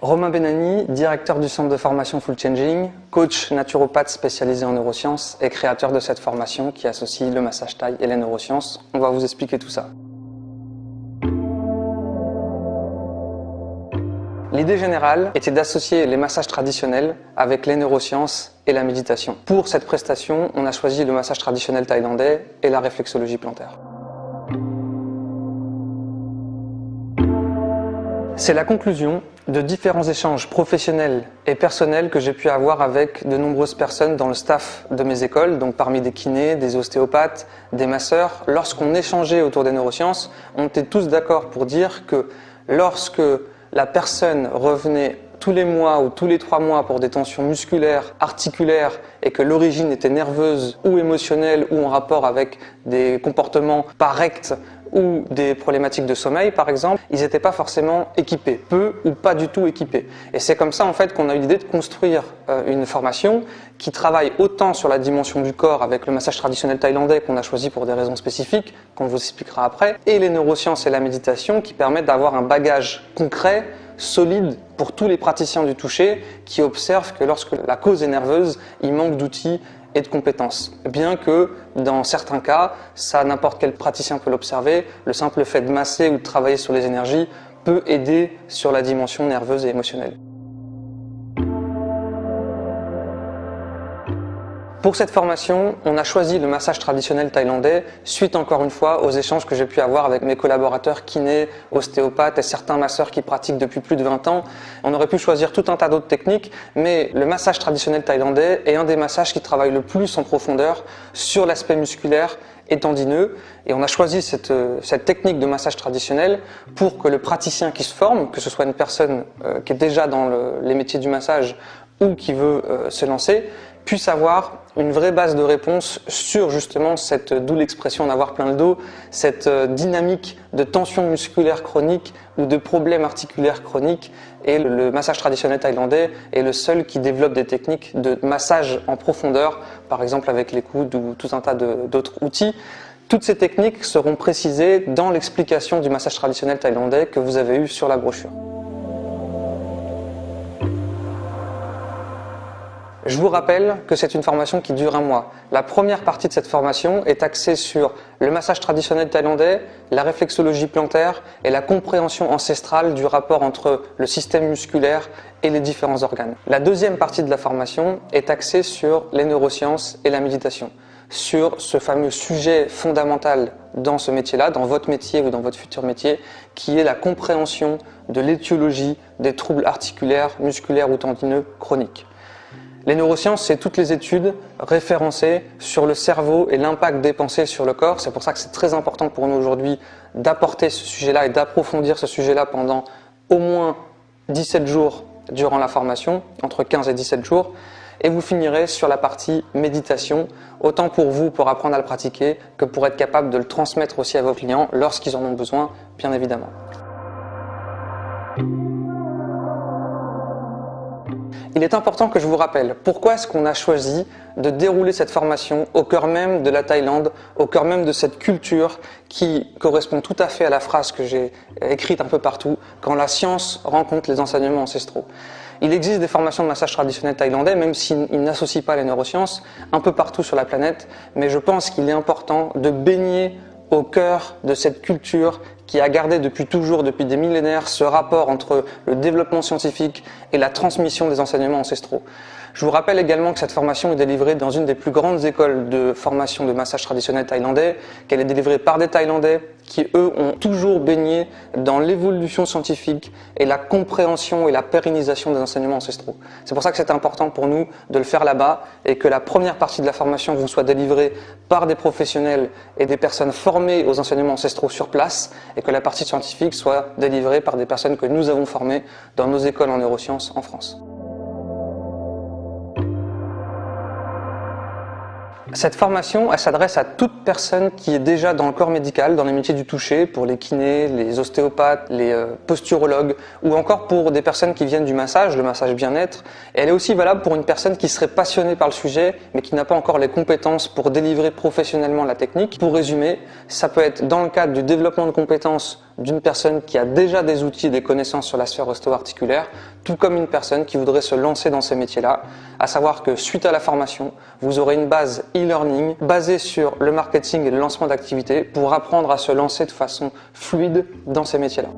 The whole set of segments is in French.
Romain Benani, directeur du centre de formation Full Changing, coach naturopathe spécialisé en neurosciences et créateur de cette formation qui associe le massage thaï et les neurosciences. On va vous expliquer tout ça. L'idée générale était d'associer les massages traditionnels avec les neurosciences et la méditation. Pour cette prestation, on a choisi le massage traditionnel thaïlandais et la réflexologie plantaire. C'est la conclusion de différents échanges professionnels et personnels que j'ai pu avoir avec de nombreuses personnes dans le staff de mes écoles, donc parmi des kinés, des ostéopathes, des masseurs. Lorsqu'on échangeait autour des neurosciences, on était tous d'accord pour dire que lorsque la personne revenait tous les mois ou tous les 3 mois pour des tensions musculaires, articulaires et que l'origine était nerveuse ou émotionnelle ou en rapport avec des comportements pas rects ou des problématiques de sommeil par exemple, ils n'étaient pas forcément équipés, peu ou pas du tout équipés. Et c'est comme ça en fait qu'on a eu l'idée de construire une formation qui travaille autant sur la dimension du corps avec le massage traditionnel thaïlandais qu'on a choisi pour des raisons spécifiques, qu'on vous expliquera après, et les neurosciences et la méditation qui permettent d'avoir un bagage concret, solide pour tous les praticiens du toucher qui observent que lorsque la cause est nerveuse, il manque d'outils et de compétences. Bien que dans certains cas, ça n'importe quel praticien peut l'observer, le simple fait de masser ou de travailler sur les énergies peut aider sur la dimension nerveuse et émotionnelle. Pour cette formation, on a choisi le massage traditionnel thaïlandais suite encore une fois aux échanges que j'ai pu avoir avec mes collaborateurs kinés, ostéopathes et certains masseurs qui pratiquent depuis plus de 20 ans. On aurait pu choisir tout un tas d'autres techniques, mais le massage traditionnel thaïlandais est un des massages qui travaille le plus en profondeur sur l'aspect musculaire et tendineux. Et on a choisi cette technique de massage traditionnel pour que le praticien qui se forme, que ce soit une personne qui est déjà dans les métiers du massage ou qui veut se lancer, puisse avoir une vraie base de réponse sur justement d'où l'expression d'avoir plein le dos, cette dynamique de tension musculaire chronique ou de problèmes articulaires chroniques. Et le massage traditionnel thaïlandais est le seul qui développe des techniques de massage en profondeur, par exemple avec les coudes ou tout un tas d'autres outils. Toutes ces techniques seront précisées dans l'explication du massage traditionnel thaïlandais que vous avez eu sur la brochure. Je vous rappelle que c'est une formation qui dure 1 mois. La première partie de cette formation est axée sur le massage traditionnel thaïlandais, la réflexologie plantaire et la compréhension ancestrale du rapport entre le système musculaire et les différents organes. La deuxième partie de la formation est axée sur les neurosciences et la méditation, sur ce fameux sujet fondamental dans ce métier-là, dans votre métier ou dans votre futur métier, qui est la compréhension de l'étiologie des troubles articulaires, musculaires ou tendineux chroniques. Les neurosciences, c'est toutes les études référencées sur le cerveau et l'impact des pensées sur le corps. C'est pour ça que c'est très important pour nous aujourd'hui d'apporter ce sujet-là et d'approfondir ce sujet-là pendant au moins 17 jours durant la formation, entre 15 et 17 jours. Et vous finirez sur la partie méditation, autant pour vous, pour apprendre à le pratiquer, que pour être capable de le transmettre aussi à vos clients lorsqu'ils en ont besoin, bien évidemment. Il est important que je vous rappelle pourquoi est-ce qu'on a choisi de dérouler cette formation au cœur même de la Thaïlande, au cœur même de cette culture qui correspond tout à fait à la phrase que j'ai écrite un peu partout, quand la science rencontre les enseignements ancestraux. Il existe des formations de massage traditionnel thaïlandais, même s'ils n'associent pas les neurosciences, un peu partout sur la planète, mais je pense qu'il est important de baigner au cœur de cette culture qui a gardé depuis toujours, depuis des millénaires, ce rapport entre le développement scientifique et la transmission des enseignements ancestraux. Je vous rappelle également que cette formation est délivrée dans une des plus grandes écoles de formation de massage traditionnel thaïlandais, qu'elle est délivrée par des Thaïlandais qui, eux, ont toujours baigné dans l'évolution scientifique et la compréhension et la pérennisation des enseignements ancestraux. C'est pour ça que c'est important pour nous de le faire là-bas et que la première partie de la formation vous soit délivrée par des professionnels et des personnes formées aux enseignements ancestraux sur place et que la partie scientifique soit délivrée par des personnes que nous avons formées dans nos écoles en neurosciences en France. Cette formation, elle s'adresse à toute personne qui est déjà dans le corps médical, dans les métiers du toucher, pour les kinés, les ostéopathes, les posturologues, ou encore pour des personnes qui viennent du massage, le massage bien-être. Et elle est aussi valable pour une personne qui serait passionnée par le sujet, mais qui n'a pas encore les compétences pour délivrer professionnellement la technique. Pour résumer, ça peut être dans le cadre du développement de compétences d'une personne qui a déjà des outils et des connaissances sur la sphère ostéo-articulaire, tout comme une personne qui voudrait se lancer dans ces métiers-là, à savoir que suite à la formation, vous aurez une base e-learning basée sur le marketing et le lancement d'activités pour apprendre à se lancer de façon fluide dans ces métiers-là.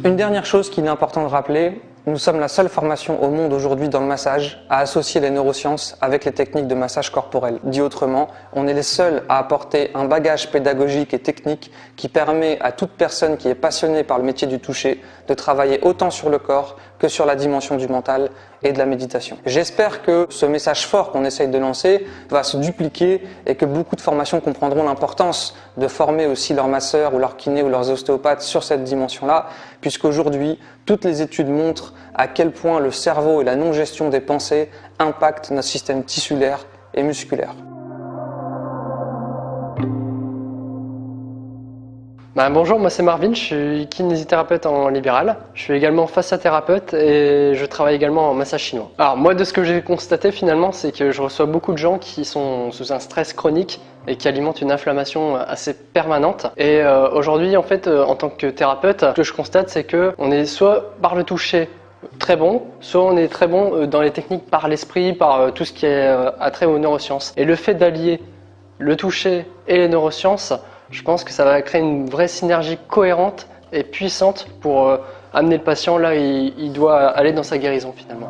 Une dernière chose qu'il est important de rappeler, nous sommes la seule formation au monde aujourd'hui dans le massage à associer les neurosciences avec les techniques de massage corporel. Dit autrement, on est les seuls à apporter un bagage pédagogique et technique qui permet à toute personne qui est passionnée par le métier du toucher de travailler autant sur le corps que sur la dimension du mental et de la méditation. J'espère que ce message fort qu'on essaye de lancer va se dupliquer et que beaucoup de formations comprendront l'importance de former aussi leurs masseurs ou leurs kinés ou leurs ostéopathes sur cette dimension-là, puisqu'aujourd'hui, toutes les études montrent à quel point le cerveau et la non-gestion des pensées impactent notre système tissulaire et musculaire. Bonjour, moi c'est Marvin, je suis kinésithérapeute en libéral. Je suis également fasciathérapeute et je travaille également en massage chinois. Alors moi, de ce que j'ai constaté finalement, c'est que je reçois beaucoup de gens qui sont sous un stress chronique et qui alimentent une inflammation assez permanente. Et aujourd'hui, en fait, en tant que thérapeute, ce que je constate, c'est que on est soit par le toucher très bon, soit on est très bon dans les techniques par l'esprit, par tout ce qui est attrait aux neurosciences. Et le fait d'allier le toucher et les neurosciences, je pense que ça va créer une vraie synergie cohérente et puissante pour amener le patient là où il doit aller dans sa guérison finalement.